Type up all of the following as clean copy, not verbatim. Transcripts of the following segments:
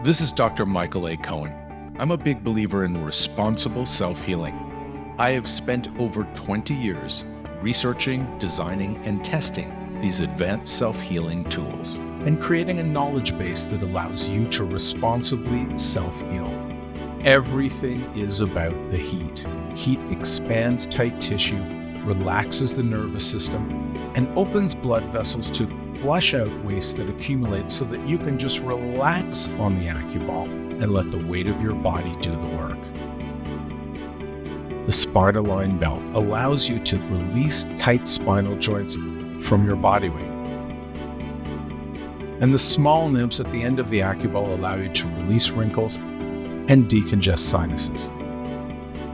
This is Dr. Michael A. Cohen. I'm a big believer in responsible self-healing. I have spent over 20 years researching, designing, and testing these advanced self-healing tools and creating a knowledge base that allows you to responsibly self-heal. Everything is about the heat. Heat expands tight tissue, relaxes the nervous system, and opens blood vessels to flush out waste that accumulates so that you can just relax on the acuBall and let the weight of your body do the work. The spinal line belt allows you to release tight spinal joints from your body weight. And the small nibs at the end of the acuBall allow you to release wrinkles and decongest sinuses.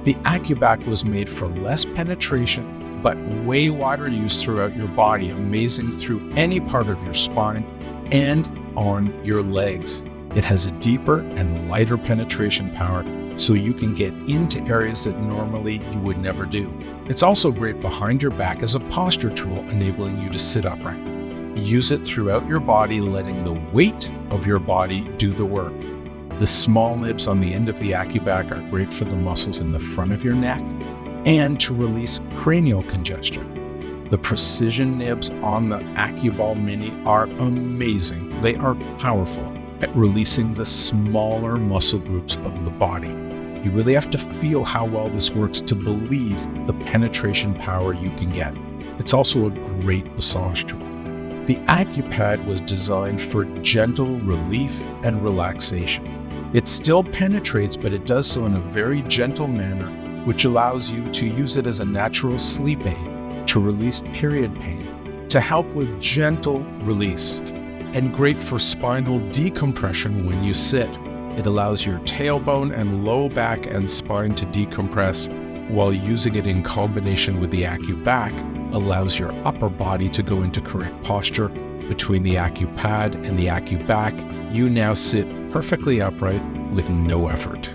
The acuBack was made for less penetration but way wider use throughout your body, amazing through any part of your spine and on your legs. It has a deeper and lighter penetration power so you can get into areas that normally you would never do. It's also great behind your back as a posture tool, enabling you to sit upright. Use it throughout your body, letting the weight of your body do the work. The small nibs on the end of the acuBack are great for the muscles in the front of your neck and to release cranial congestion. The precision nibs on the acuBall-Mini are amazing. They are powerful at releasing the smaller muscle groups of the body. You really have to feel how well this works to believe the penetration power you can get. It's also a great massage tool. The acuPad was designed for gentle relief and relaxation. It still penetrates, but it does so in a very gentle manner, which allows you to use it as a natural sleep aid, to release period pain, to help with gentle release, and great for spinal decompression when you sit. It allows your tailbone and low back and spine to decompress, while using it in combination with the acuBack allows your upper body to go into correct posture. Between the acuPad and the acuBack, you now sit perfectly upright with no effort.